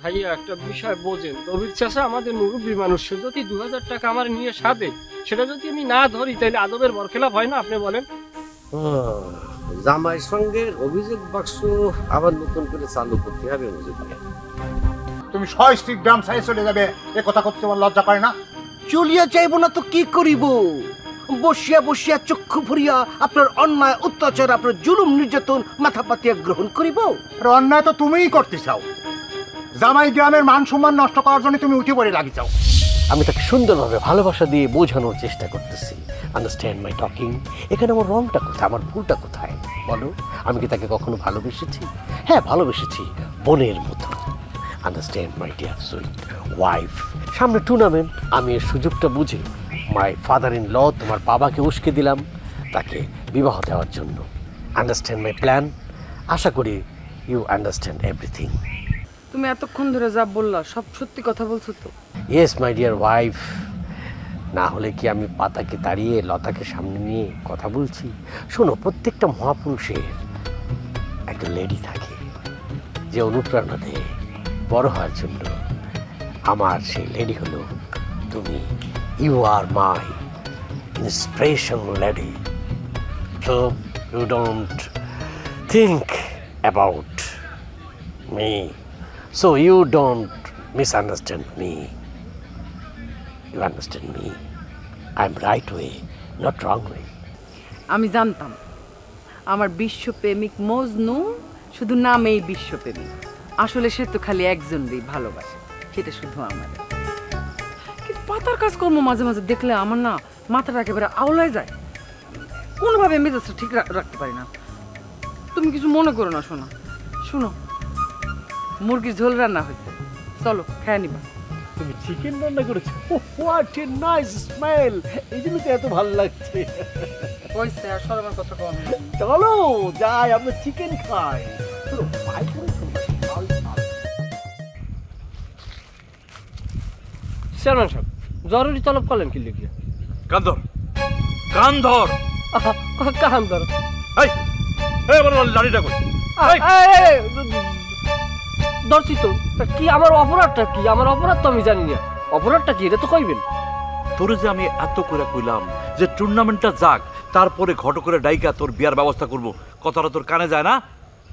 ভাইয়া একটা বিষয় বোঝেন, রবির চাষা আমাদের মুরব্বী মানুষ, যদি 2000 টাকা আমার নিয়ে সাধে, সেটা যদি আমি না ধরি তাহলে আদবের বরখেলাপ হয় না? আপনি বলেন। জামাইয়ের সঙ্গে অভিযোগ বাক্স আবার নতুন করে চালু করতে হবে। তুমি 6 স্ট্রিট গ্রাম সাইড চলে যাবে, এ কথা করতে তোমার লজ্জা করে না? চলিয়া যাইব না তো কি করিব? বসিয়া বসিয়া চক্ষু ভরিয়া আপনার অন্যায় অত্যাচার, আপনার জুলুম নির্যাতন মাথা পাতিয়া গ্রহণ করিব? অন্যায় তো তুমিই করতে চাও। জামাই গ্রামের মান সম্মান নষ্ট করার জন্য তুমি উঠে পড়ে লাগি চাও। আমি তাকে সুন্দরভাবে ভালোবাসা দিয়ে বোঝানোর চেষ্টা করতেছি। Understand my talking? এখানে আমার রংটা কোথায়, আমার ভুলটা কোথায় বলো? আমি কি তাকে কখনো ভালোবেসেছি? হ্যাঁ, ভালোবেসেছি, বোনের মতো। Understand my dear sweet wife. সামনে টুর্নামেন্ট, আমি এর সুযোগটা বুঝে মাই ফাদার ইন ল, তোমার বাবাকে উস্কে দিলাম তাকে বিবাহ দেওয়ার জন্য। Understand my plan? আশা করি ইউ আন্ডারস্ট্যান্ড এভরিথিং। তুমি এতক্ষণ ধরে যা বললা সব সত্যি কথা বলছো তো? Yes my dear wife. না হলে কি আমি পাতাকে তাড়িয়ে লতাকে সামনে নিয়ে কথা বলছি? শোনো, প্রত্যেকটা মহাপুরুষের একটা লেডি থাকে যে অনুপ্রেরণা দেয় বড় হওয়ার জন্য। আমার সেই লেডি হলো তুমি। You are my inspiration lady. So you don't think about me, so you don't misunderstand me. You understand me. I'm right way, not wrong way. আমি জানতাম আমার বিশ্বপ্রেমিক মজনু শুধু নামেই বিশ্বপ্রেমিক, আসলে সে তো খালি একজনকেই ভালোবাসে, সেটা শুধু আমার। কিন্তু পাতার কাজকর্ম মাঝে মাঝে দেখলে আমার না মাথাটা একেবারে আওলায় যায়, কোনোভাবে মেজাজটা ঠিক রাখতে পারি না। তুমি কিছু মনে করো না। শোনো শোনো, মুরগির ঝোল রান্না হয়েছে, চলো খেয়ে নিবা। তুমি চিকেন রান্না করেছো? What a nice smell! এই জন্য তো এত ভালো লাগছে। কইছে আর সরমার কথা কম। চলো যাই, আমরা চিকেন খাই। চেয়ারম্যান সাহেব, জরুরি তলব করলেন কি লিখিয়া? কান্দর কান্দর কাহান্দর লাড়িটা কই? ধরছি তো। কি আমার অপরাধটা কি? আমার অপরাধ তো আমি জানি না। অপরাধটা কি এটা তো কইবেন। তোরে যে আমি এত করে কইলাম যে টুর্নামেন্টটা যাক, তারপরে ঘট করে ডাইকা তোর বিয়ার ব্যবস্থা করব, কথাটা তোর কানে যায় না?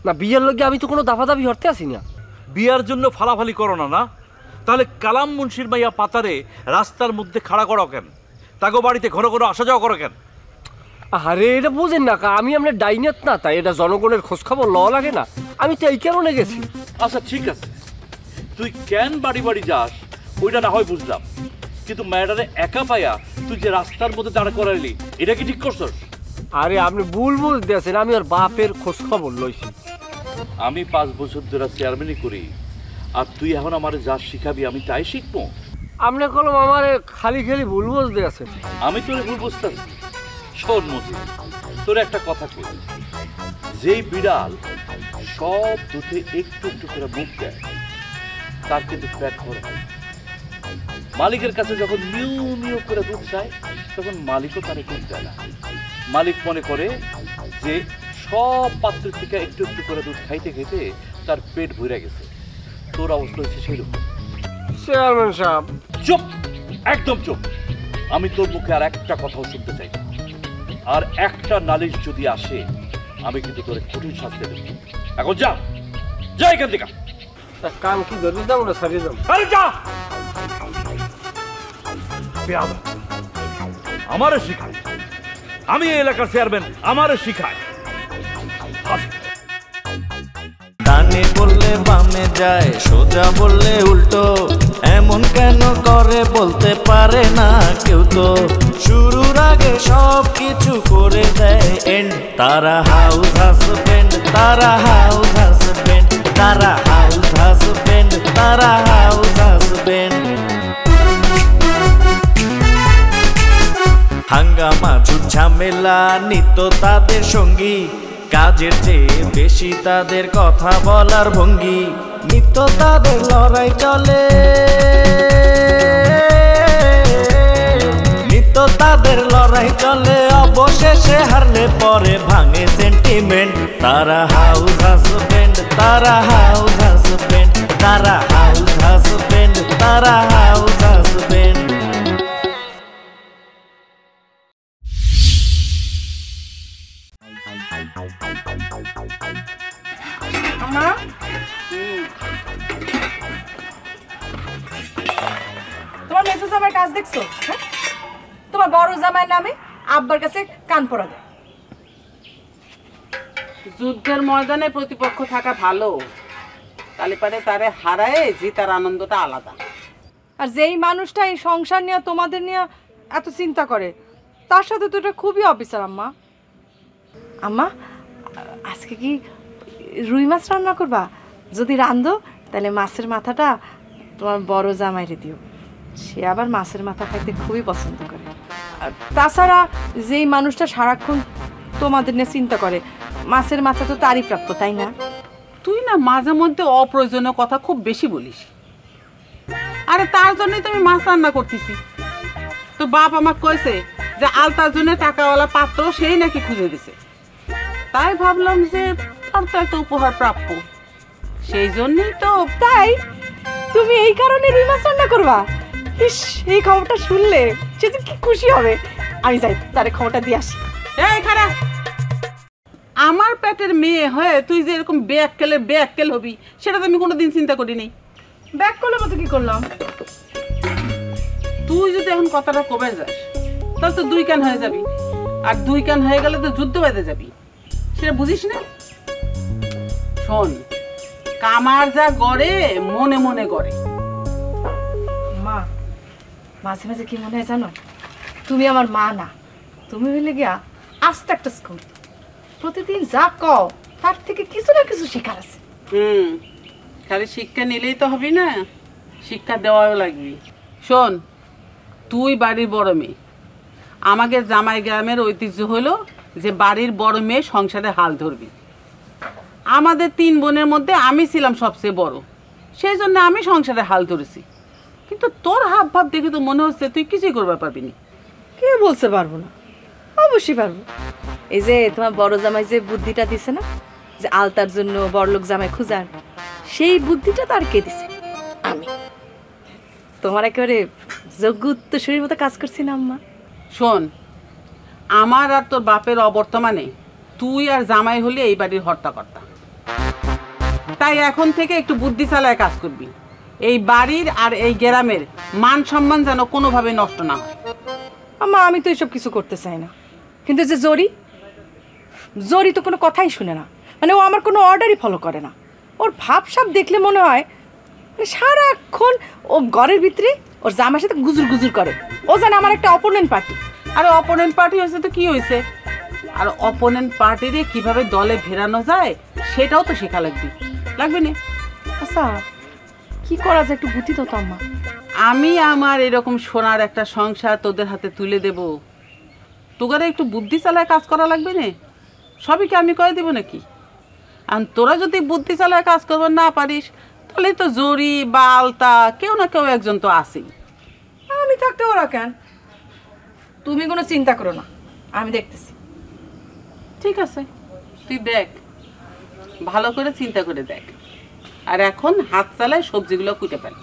না, বিয়ের লগে আমি তো কোনো দাফাদাফি হরতে আসি না। বিয়ার জন্য ফালাফালি করো না না? তাহলে কালাম মুন্সির মাইয়া পাতারে রাস্তার মধ্যে খাড়া করো কেন? তাকে বাড়িতে ঘন ঘন আসা যাওয়া করো কেন? আরে এটা বুঝেন না, আমি আপনার ডাইনেত না, তাই এটা জনগণের খোঁজখবর লওয়া লাগে না। আমি তো এই কারণে গেছি। আচ্ছা ঠিক আছে, তুই কেন বাড়ি বাড়ি যাস ওইটা না হয় বুঝলাম, কিন্তু ম্যাডারে একা পাইয়া তুই যে রাস্তার মধ্যে দাঁড়া করাইলি, এটা কি ঠিক করছস? আরে আপনি ভুল বুঝতেছেন, আমি ওর বাপের খোঁজখবর লইছি। আমি 5 বছর ধরে চেয়ারম্যানই করি, আর তুই এখন আমার যা শিখাবি আমি তাই শিখবো? আপনি কলম আমার খালি খালি ভুল বুঝতে আছেন। আমি তোর ভুল বুঝতেছি। শোন মজি, তোর একটা কথা কই, যেই বিড়াল সব দুধে একটু একটু করে মুখ দেয় তার কিন্তু পেট ভরে হয়। মালিকের কাছে যখন মিউ মিউ করে দুধ চায় তখন মালিকও তার দুধ দেয় না। মালিক মনে করে যে সব পাত্র থেকে একটু একটু করে দুধ খাইতে খাইতে তার পেট ভরে গেছে। তোর অবস্থা হচ্ছে সেই রকম। চেয়ারম্যান সাহেব চুপ, একদম চুপ। আমি তোর মুখে আর একটা কথাও শুনতে চাই না। আর একটা নালিশ যদি আসে আমি কিন্তু তোর কঠিন শাস্তি দেব। এখন যা, যা এখান থেকে। কাম কি ধরে যাবো না সারিয়ে যাবো? আরে যা। আমারে শিখায়, আমি এই এলাকার চেয়ারম্যান, আমারে শিখায়। ডানে বললে বামে যায়, সোজা বললে উল্টো, এমন কেন করে বলতে পারে না কেউ তো। শুরুর আগে সব কিছু করে দেয় এন্ড। তারা হাউস হাজবেন্ড, তারা হাউস হাজবেন্ড, তারা হাউস হাজবেন্ড, তারা হাউস হাজবেন্ড। হাঙ্গামা ঝুট ঝামেলা নিত্য তাদের সঙ্গী, কাজের চেয়ে বেশি তাদের কথা বলার ভঙ্গি। নিত্য তাদের লড়াই চলে, নিত্য তাদের লড়াই চলে, অবশেষে হারলে পরে ভাঙে সেন্টিমেন্ট। তারা হাউস হাজবেন্ড, তারা হাউস হাজবেন্ড, তারা হাউস তারা হাউস হাজবেন্ড। তোমার মেসো জামাইয়ের কাজ দেখছো? হ্যাঁ, তোমার বড় জামাইয়ের নামে আব্বার কাছে কান পড়া দেয়। যুদ্ধের ময়দানে প্রতিপক্ষ থাকা ভালো, তাহলে পারে তারে হারায় জিতার আনন্দটা আলাদা। আর যেই মানুষটা এই সংসার নিয়ে তোমাদের নিয়ে এত চিন্তা করে, তার সাথে তো এটা খুবই অফিসার। আম্মা, আম্মা আজকে কি রুই মাছ রান্না করবা? যদি রান্ধো তাহলে মাছের মাথাটা তোমার বড় জামাইরে দিও, সে আবার মাছের মাথা খাইতে খুবই পছন্দ করে। আর তাছাড়া যেই মানুষটা সারাক্ষণ তোমাদের নিয়ে চিন্তা করে, মাছের মাথা তো তারই প্রাপ্য, তাই না? তুই না মাঝে মধ্যে অপ্রয়োজনীয় কথা খুব বেশি বলিস। আরে তার জন্যই তো আমি মাছ রান্না করতেছি। তো বাপ আমাকে কইছে যে আলতার জন্য টাকাওয়ালা পাত্র সেই নাকি খুঁজে দিছে, তাই ভাবলাম যে তার তো একটা উপহার প্রাপ্য, সেই জন্যই তো। তাই তুমি এই কারণে রুই মাছ রান্না করবা? ইস, এই খবরটা শুনলে সে যে কি খুশি হবে। আমি যাই, তারে খবরটা দিয়ে আসি। এই খারাপ, আমার পেটের মেয়ে হয়ে তুই যে এরকম বেয়াক্কেল হবি সেটা তো আমি কোনোদিন চিন্তা করিনি। ব্যাক করলাম তো কি করলাম? তুই যদি এখন কথাটা কবে যাস তাহলে তো দুই কান হয়ে যাবি, আর দুই কান হয়ে গেলে তো যুদ্ধ বেঁধে যাবি, সেটা বুঝিস না? শোন, কামার যা গড়ে মনে মনে গড়ে। মা, মাঝে মাঝে কি মনে হয় জানো, তুমি আমার মা না, তুমি হইলে গিয়া আস্ত একটা স্কুল। প্রতিদিন যা কও তার থেকে কিছু না কিছু শেখার আছে। খালি শিক্ষা নিলেই তো হবি না, শিক্ষা দেওয়াও লাগবে। শোন, তুই বাড়ির বড় মেয়ে, আমাদের জামাই গ্রামের ঐতিহ্য হলো যে বাড়ির বড় মেয়ে সংসারে হাল ধরবি। আমাদের 3 বোনের মধ্যে আমি ছিলাম সবচেয়ে বড়, সেই জন্য আমি সংসারে হাল ধরেছি। কিন্তু তোর হাব ভাব দেখে তো মনে হচ্ছে তুই কিছুই করতে পারবি না। কে বলতে পারবো না? অবশ্যই পারবো। এই যে তোমার বড় জামাই যে বুদ্ধিটা দিছে না, যে আলতার জন্য বড়লোক জামাই খুঁজার, সেই বুদ্ধিটা তার কে দিছে? আমি। তোমার একেবারে যোগ্য উত্তরসূরির মতো কাজ করছি না আম্মা? শোন, আমার আর তোর বাপের অবর্তমানে তুই আর জামাই হলে এই বাড়ির হর্তাকর্তা, তাই এখন থেকে একটু বুদ্ধি চালায় কাজ করবি। এই বাড়ির আর এই গ্রামের মান সম্মান যেন কোনোভাবে নষ্ট না হয়। আম্মা, আমি তো এসব কিছু করতে চাই না, কিন্তু যে জরি তো কোনো কথাই শুনে না, মানে ও আমার কোনো অর্ডারই ফলো করে না। ওর ভাবসাব দেখলে মনে হয় মানে সারাক্ষণ ও ঘরের ভিতরে ওর জামার সাথে গুজুর করে। ও জানে আমার একটা অপোনেন্ট পার্টি। আর অপোনেন্ট পার্টি হয়েছে তো কি হয়েছে, আর অপোনেন্ট পার্টিরে কিভাবে দলে ফেরানো যায় সেটাও তো শেখা লাগবে না? আচ্ছা, কি করা যায় একটু বুদ্ধি তো আম্মা। আমি আমার এরকম সোনার একটা সংসার তোদের হাতে তুলে দেব, তোদের একটু বুদ্ধি চালায় কাজ করা লাগবে না? সবই কি আমি করে দেবো নাকি? আর তোরা যদি বুদ্ধি চালায় কাজ করবে না পারিস, তাহলে তো জরি বা আলতা কেউ না কেউ একজন তো আছেই। আমি থাকতে ওরা কেন? তুমি কোনো চিন্তা করো না, আমি দেখতেছি। ঠিক আছে, তুই দেখ, ভালো করে চিন্তা করে দেখ। আর এখন হাত চালায় সবজিগুলো কুটে ফেল।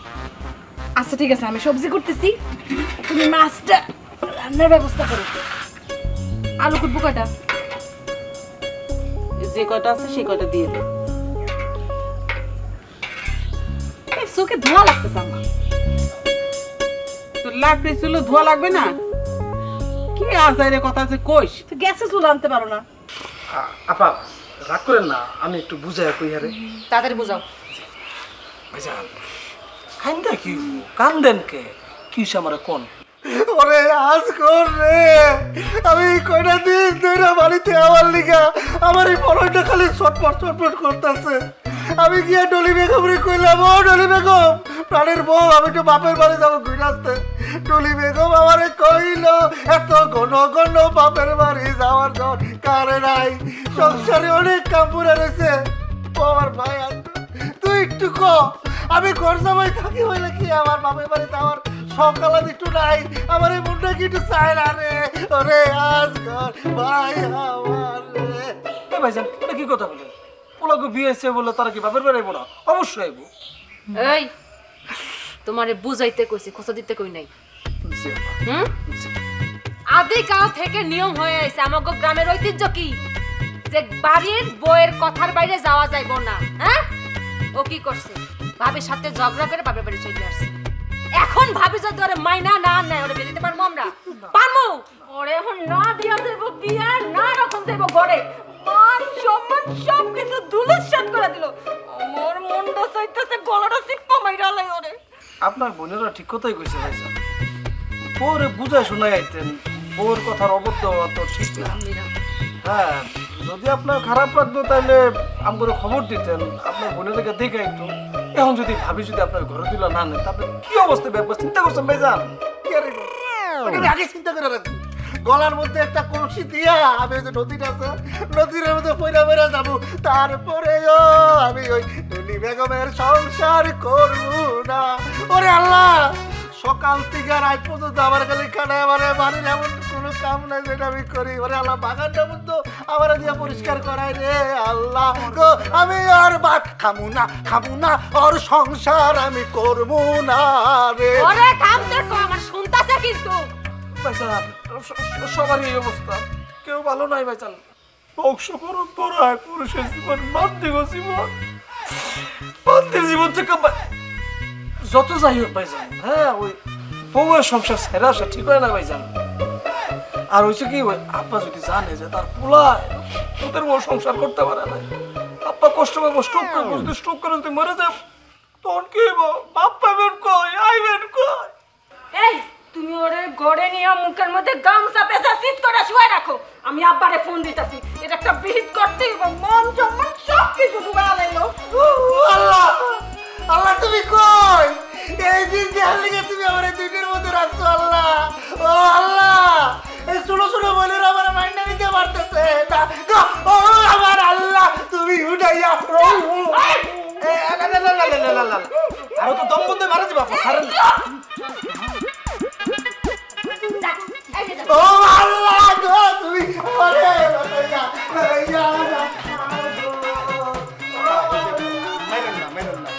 আচ্ছা ঠিক আছে, আমি সবজি করতেছি, তুমি মাছটা রান্নার ব্যবস্থা করো। আলু কুটবো কয়টা? যে কয়টা আছে সেই কয়টা দিয়ে দে। চোখে ধোঁয়া লাগতেছে আমার। তোর লাকড়ি চুলো ধোয়া লাগবে না? কি আজাইরে কথা যে কইস? তো গ্যাসে চুলা আনতে পারো না? আপা রাগ করেন না, আমি একটু বুঝাই কই হারে। তাড়াতাড়ি বুঝাও। ভাইজান কান্দা কি কান্দেন কে? কি আমার কোন? ওরে আজ কর রে, আমি কয়টা দিন ধরে বাড়িতে আমার লিগা আমার এই পরটা খালি ছটপট করতেছে। আমি গিয়ে ডলি বেগমরে কইলাম, ও ডলি বেগম প্রাণের বউ, আমি তো বাপের বাড়ি যাবো ঘুরে আসতে। ডলি বেগম আমারে কইল, এত ঘন ঘন বাপের বাড়ি যাওয়ার জন্য কারে নাই, সংসারে অনেক কাম পড়ে রয়েছে। ও আমার ভাই আসতো, তুই একটু ক আমি ঘর জামাই থাকি হইলে কি আমার বাপের বাড়ি যাওয়ার সকালে একটু নাই, আমার এই মুন্ডা কি একটু চায় না রে? ওরে আজ ঘর ভাই আমার রে। এ ভাইজান এটা কি কথা বলেন? পোলাকে বিয়ে এসে বললো তারা কি বাপের বাড়ি আইবো না? অবশ্যই আইবো। এই তোমারে বুঝাইতে কইছি, খোঁচা দিতে কই নাই। আদি কাল থেকে নিয়ম হয়ে আছে আমাগো গ্রামের ঐতিহ্য কি যে বাড়ির বউয়ের কথার বাইরে যাওয়া যাইব না। হ্যাঁ, ও কি করছে? ভাবির সাথে ঝগড়া করে বাপের বাড়ি চলে আসছে। এখন ভাবি যদি ওরে মাইনা না নেয়, ওরে বেরিতে পারবো আমরা? পারবো? ওরে এখন না দিয়া দেব বিয়া, না রকম দেব ঘরে, মান সম্মান সব কিছু ধুলিস্যাৎ করে দিল। আমার মনটা চাইতেছে গলাটা চিপ্পা মাইরা লাই ওরে। আপনার বোনেরা ঠিক কথাই কইছে ভাইজান, পরে বুঝাই শোনাই আইতেন, ওর কথার অবদ্ধ হওয়া তো ঠিক না। হ্যাঁ, যদি আপনার খারাপ লাগতো তাহলে আমাকে খবর দিতেন, আপনার বোনেদেরকে দেখে আইতো। এখন যদি ভাবি যদি আপনার ঘরে দিল না নেন, তারপরে কি অবস্থা ব্যাপার চিন্তা করছেন ভাইজান? আগে চিন্তা করে রাখছি, গলার মধ্যে একটা কলসি দিয়া আমি ওই যে নদীটা আছে, নদীর মধ্যে পয়রা পয়রা যাবো, তারপরেও আমি ওই টুলি বেগমের সংসার করবো না। ওরে আল্লাহ, সকাল থেকে রাত পর্যন্ত আমার খালি কাটায় আমার বাড়ির এমন কোনো কাম নাই যেটা আমি করি। ওরে আল্লাহ, বাগানটা পর্যন্ত আমার দিয়ে পরিষ্কার করাই রে আল্লাহ গো। আমি আর ভাত খামু না, ওর সংসার আমি করবো না রে। ওরে থামতে কো, আমার শুনতাছে কিন্তু। ভাইজান, সবারই এই অবস্থা, কেউ ভালো নাই ভাইজান। বংশ পরম্পরায় পুরুষের জীবন বান্দিগ জীবন, বান্দির জীবন থেকে যত যাই হোক ভাইজান, হ্যাঁ ওই বউয়ের সংসার ছেড়ে আসা ঠিক হয় না ভাইজান। আর হয়েছে কি, ওই আব্বা যদি জানে যে তার পোলায় ওদের বউ সংসার করতে পারে না, আব্বা কষ্ট পাবো, স্ট্রোক করবো, যদি স্ট্রোক করে যদি মরে যায় তখন কি হইব? বাপ পাবেন কই, আইবেন কই? এই তুমি ওরে ঘরে নিয়ে মুখের মধ্যে গামছা পেঁচা সিট করে শুয়ে রাখো, আমি আব্বারে ফোন দিতেছি। এটা একটা বিহিত করতেই হবে, মন সম্মান সব কিছু ডুবা লাইলো। আল্লাহ, আল্লাহ তুমি কই? এই দিন দেখার লিগে তুমি আমার এই দুইটার মধ্যে রাখছো আল্লাহ। ও আল্লাহ, এই ছোট ছোট বোনের আমার মাইন্ডা নিতে পারতেছে না। ও আমার আল্লাহ, তুমি উঠাইয়া আরো তো দম বন্ধ মারা যাবা সারেন। ও আল্লাহ গো, তুমি ওরে লটাইয়া মেরেন না।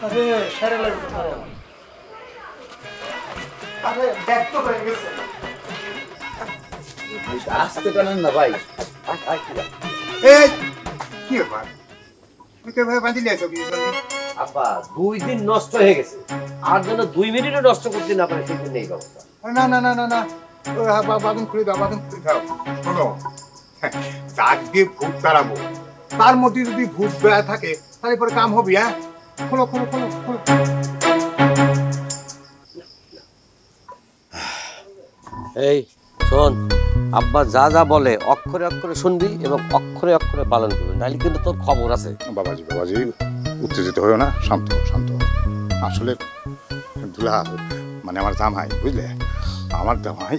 আরে সারে লাগবে, আরে ব্যাক তো হয়ে গেছে। আসতে পারেন না ভাই। এই কি ব্যাপার, তুই তো ভাই বাঁধিলে আছো কি? আব্বা 2 দিন নষ্ট হয়ে গেছে, আর যেন 2 মিনিটও নষ্ট করতে না পারে সেটা নেই ব্যবস্থা। না না না না না, বাদন খুলে দাও, বাদন খুলে দাও। শোনো, চাক দিয়ে ভূত তাড়াবো, তার মধ্যে যদি ভূত বেড়া থাকে তাহলে পরে কাম হবে। হ্যাঁ, খোলো খোলো খোলো খোলো। এই শোন, আব্বা যা যা বলে অক্ষরে অক্ষরে শুনবি এবং অক্ষরে অক্ষরে পালন করবি, নাহলে কিন্তু তোর খবর আছে। বাবাজি বাবাজি, উত্তেজিত হয়েও না, শান্ত শান্ত। আসলে দুলা মানে আমার জামাই, বুঝলে, আমার জামাই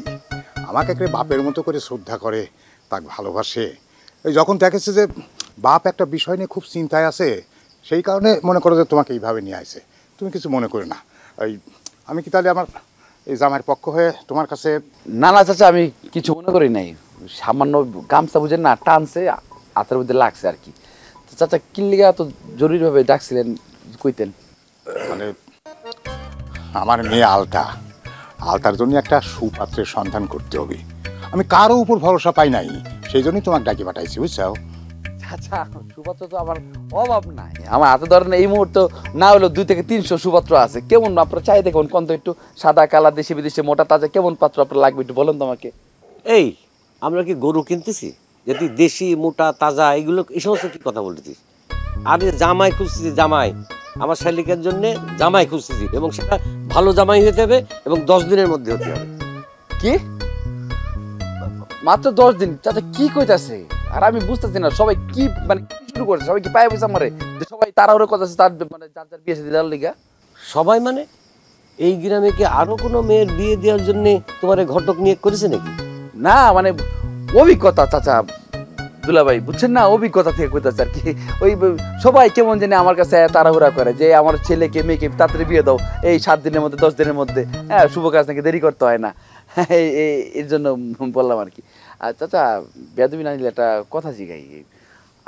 আমাকে একটা বাপের মতো করে শ্রদ্ধা করে, তাকে ভালোবাসে। এই যখন দেখেছে যে বাপ একটা বিষয় নিয়ে খুব চিন্তায় আছে, সেই কারণে মনে করো যে তোমাকে এইভাবে নিয়ে আসে। তুমি কিছু মনে করো না। এই আমি কি তাহলে আমার এই জামাইয়ের পক্ষ হয়ে তোমার কাছে? না না চাচা, আমি কিছু মনে করি নাই, সামান্য গামছা বুঝেন না টানছে, হাতের মধ্যে লাগছে আর কি। তো চাচা কিল্লিগা তো জরুরিভাবে ডাকছিলেন, কইতেন? মানে আমার মেয়ে আলতার জন্য একটা সুপাত্রের সন্ধান করতে হবে। আমি কারো উপর ভরসা পাই নাই, সেই জন্যই তোমাকে ডাকি পাঠাইছি, বুঝছো? চাচা সুপাত্র তো আমার অভাব নাই, আমার হাতে ধরেন এই মুহূর্তে না হলেও 2 থেকে 300 সুপাত্র আছে। কেমন আপনার চাই দেখুন, কোন তো একটু সাদা কালা, দেশি বিদেশি, মোটা তাজা কেমন পাত্র আপনার লাগবে একটু বলেন তো আমাকে। এই আমরা কি গরু কিনতেছি যে তুই দেশি মোটা তাজা এগুলো এই সমস্ত কি কথা বলতেছিস? আরে জামাই খুঁজতেছি, জামাই আমার শালিকার জন্য জামাই খুঁজতেছি, এবং সেটা ভালো জামাই হতে হবে এবং 10 দিনের মধ্যে হতে হবে। কি মাত্র 10 দিন? চাচা কি কইতাছে? আর আমি বুঝতেছি না সবাই কি মানে কি শুরু করেছে, সবাই কি পায়ে পয়সা মারে যে সবাই তাড়াহুড়ো করতেছে তার মানে যার যার বিয়ে দেওয়ার লিগা? সবাই মানে এই গ্রামে কি আরো কোনো মেয়ের বিয়ে দেওয়ার জন্য তোমার ঘটক নিয়োগ করেছে নাকি? না মানে অভিজ্ঞতা চাচা দুলাভাই, বুঝছেন না, অভিজ্ঞতা থেকে কইতাছে আর কি। ওই সবাই কেমন জানি আমার কাছে তাড়াহুড়া করে যে আমার ছেলেকে মেয়েকে তাড়াতাড়ি বিয়ে দাও, এই 7 দিনের মধ্যে 10 দিনের মধ্যে। হ্যাঁ, শুভ কাজ নাকি দেরি করতে হয় না, এর জন্য বললাম আর কি। চাচা বেদবি না নিলে একটা কথা জিগাই,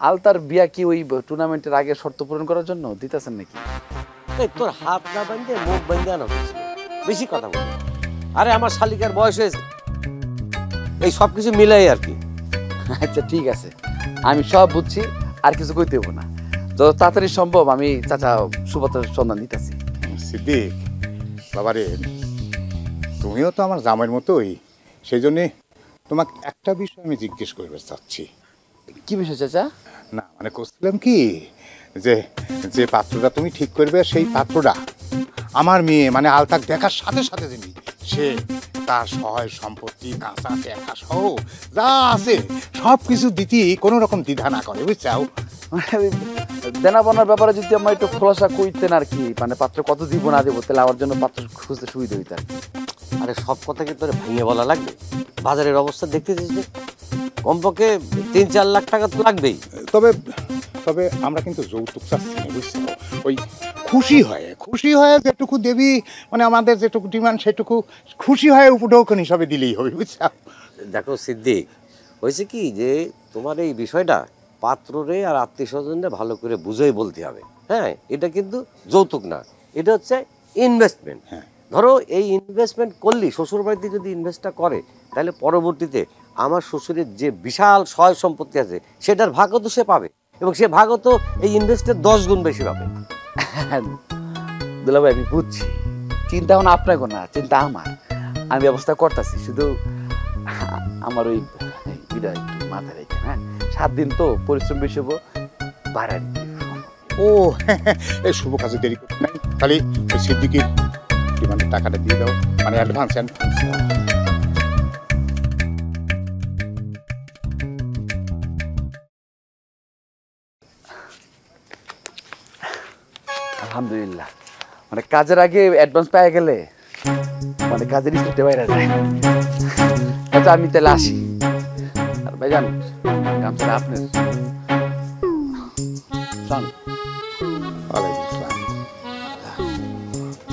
আলতার বিয়া কি ওই টুর্নামেন্টের আগে শর্ত পূরণ করার জন্য দিতেছেন নাকি? এই তোর হাত না বাঁধে মুখ বাঁধে আনা হচ্ছে, বেশি কথা বলি। আরে আমার শালিকার বয়স হয়েছে, এই সব কিছু মিলাই আর কি। আচ্ছা ঠিক আছে, আমি সব বুঝছি, আর কিছু কইতে হবো না। যত তাড়াতাড়ি সম্ভব আমি চাচা সুপাত্রের সন্ধান দিতেছি। সিদ্দিক বাবারে, তুমিও তো আমার জামাইয়ের মতোই, সেই জন্যে তোমাকে একটা বিষয় আমি জিজ্ঞেস করতে চাচ্ছি। কি বিষয় চাচা? না মানে করছিলাম কি, যে যে পাত্রটা তুমি ঠিক করবে সেই পাত্রটা আমার মেয়ে মানে আলতাক দেখার সাথে সাথে যিনি সে তার সহায় সম্পত্তি কাঁচা টাকা সহ যা আছে সব কিছু দিতে কোনো রকম দ্বিধা না করে, বুঝছাও? দেনা পাওনার ব্যাপারে যদি আমার একটু খোলাসা করতেন আর কি, মানে পাত্র কত দিব না দেবো, তাহলে আমার জন্য পাত্র খুঁজতে সুবিধা হইত আর কি। আরে সব কথা কি তোর ভেঙে বলা লাগবে? বাজারের অবস্থা দেখতেছিস যে, কমপক্ষে 3-4 লাখ টাকা তো লাগবেই। তবে তবে আমরা কিন্তু যৌতুক চাচ্ছি না, বুঝছো? ওই খুশি হয়ে যেটুকু দেবী মানে আমাদের যেটুকু ডিমান্ড সেটুকু খুশি হয়ে উপঢৌকন হিসাবে দিলেই হবে, বুঝছো? দেখো সিদ্দিক, হয়েছে কি যে তোমার এই বিষয়টা পাত্ররে আর আত্মীয় স্বজনরে ভালো করে বুঝেই বলতে হবে। হ্যাঁ, এটা কিন্তু যৌতুক না, এটা হচ্ছে ইনভেস্টমেন্ট। ধরো এই ইনভেস্টমেন্ট করলি, শ্বশুর বাড়িতে যদি ইনভেস্টটা করে, তাহলে পরবর্তীতে আমার শ্বশুরের যে বিশাল সয় সম্পত্তি আছে সেটার ভাগও তো সে পাবে, এবং সে ভাগও তো এই ইনভেস্টের 10 গুণ বেশি পাবে। দুলাভাই আমি বুঝছি, চিন্তা এখন আপনার না, চিন্তা আমার। আমি ব্যবস্থা করতেছি, শুধু আমার ওই বিদায় একটু মাথায় রেখে। হ্যাঁ, 7 দিন তো পরিশ্রম বেশি হবো, বাড়াই ও এই শুভ কাজে দেরি করতে নাই, খালি ওই সিদ্দিকের ডিমান্ডের টাকাটা দিয়ে দাও, মানে অ্যাডভান্স। আলহামদুলিল্লাহ, মানে কাজের আগে অ্যাডভান্স পাওয়া গেলে মানে কাজের স্পিডে বাইরে যায়। আচ্ছা আমি তাহলে আসি। আর ভাইজান গামছাটা আপনার।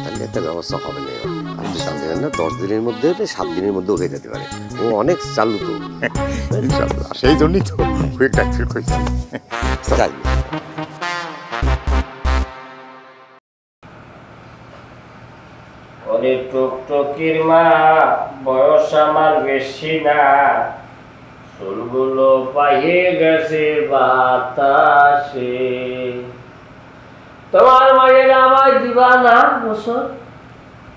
তাহলে একটা ব্যবস্থা হবে না, আপনি সামনে না 10 দিনের মধ্যে 7 দিনের মধ্যেও হয়ে যেতে পারে। ও অনেক চালু তো, সেই জন্যই তো একটা কইছি। যাই ওরে টুকটুকির মা, বয়স আমার বেশি না, চুলগুলো পাইয়ে গেছে বাতাসে, তোমার মায়ের আমায় দিবা না বছর,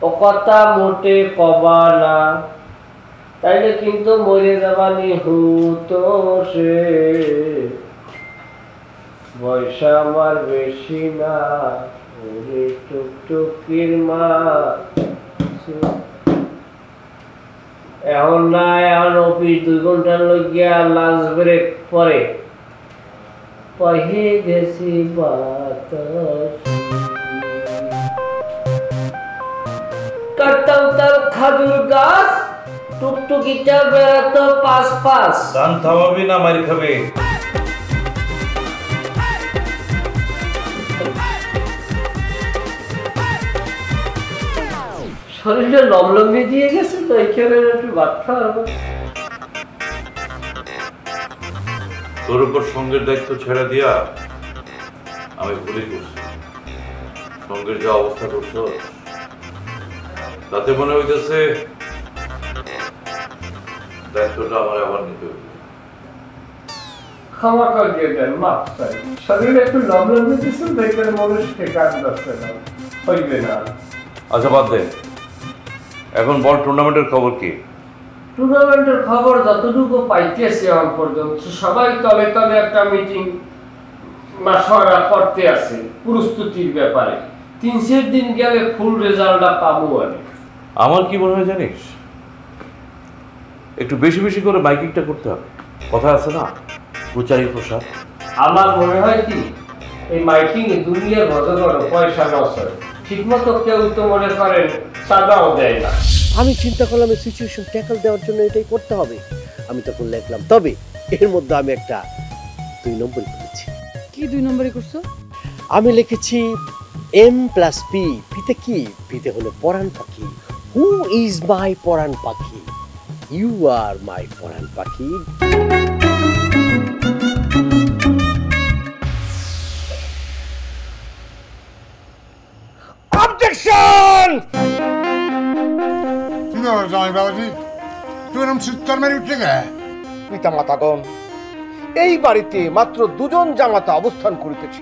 ও কথা মোটে কবা না, তাইলে কিন্তু মরে যাবানি হুতো সে, বয়স আমার বেশি না, ওরে টুকটুকির মা। এখন না, এখন অফিস 2 ঘন্টার লগিয়া লাঞ্চ ব্রেক পরে পাইয়ে গেছি বাতাস, কাটতাম তার খাজুর গাছ, টুকটুকিটা বেড়াতো পাশ পাশ। গান থামাবি না মারি খাবে? শরীরে লমলমি দিয়ে গেছে তো, এইখানে একটু বাচ্চা হবে। তোর উপর সঙ্গের দায়িত্ব ছেড়ে দিয়া আমি ভুলই করছি। সঙ্গের যা অবস্থা করছো তাতে মনে হইতেছে দায়িত্বটা আমার আবার নিতে হবে। ক্ষমা করে দিয়ে দেন, মাফ চাই। শরীরে একটু লমলমি দিচ্ছে, দেখবেন মানুষ ঠেকান যাচ্ছে না, হইবে না। আচ্ছা বাদ দে, এখন বল টুর্নামেন্টের খবর কি? টুর্নামেন্টের খবর যতটুকু পাইতেছি এখন পর্যন্ত, সবাই তলে তলে একটা মিটিং মাসওয়ারা করতে আছে প্রস্তুতির ব্যাপারে। 3-4 দিন গেলে ফুল রেজাল্টটা পাবো। আমি আমার কি মনে হয় জানিস, একটু বেশি বেশি করে মাইকিংটা করতে হবে। কথা আছে না, প্রচারী প্রসার। আমার মনে হয় কি, এই মাইকিং এ দুনিয়ার মজা করো, পয়সা নষ্ট, ঠিক মতো কেউ তো মনে করেন চাঁদাও দেয় না। আমি চিন্তা করলাম এই সিচুয়েশন ট্যাকল দেওয়ার জন্য এটাই করতে হবে। আমি তখন লিখলাম, তবে এর মধ্যে আমি একটা 2 নম্বর করেছি। কি 2 নম্বরই করছো? আমি লিখেছি M+P। পিতে কি? পিতে হলো পরাণ পাখি। হু ইজ মাই পরাণ পাখি? ইউ আর মাই পরাণ পাখি। অবজেকশন! কি ব্যাপার জামাই বাবাজি, তুই এরকম চিৎকার মেরে উঠলে গে? পিতা মাতাগণ, এই বাড়িতে মাত্র দুজন জামাতা অবস্থান করিতেছি।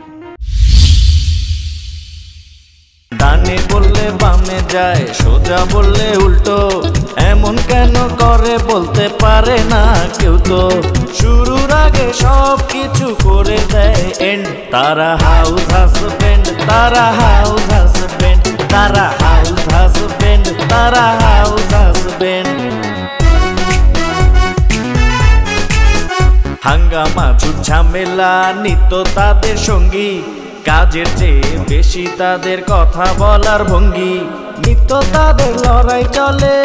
ডানে বললে বামে যায়, সোজা বললে উল্টো, এমন কেন করে বলতে পারে না কেউ তো। শুরুর আগে সব কিছু করে দেয় এন্ড। তারা হাউস হাজবেন্ড, তারা হাউস হাজবেন্ড, তারা হাউস হাজবেন্ড, তারা হাউস হাজবেন্ড। হাঙ্গামা ঝামেলা নিত্য তাদের সঙ্গী, কাজের চেয়ে বেশি তাদের কথা বলার ভঙ্গি। নিত্য তাদের লড়াই চলে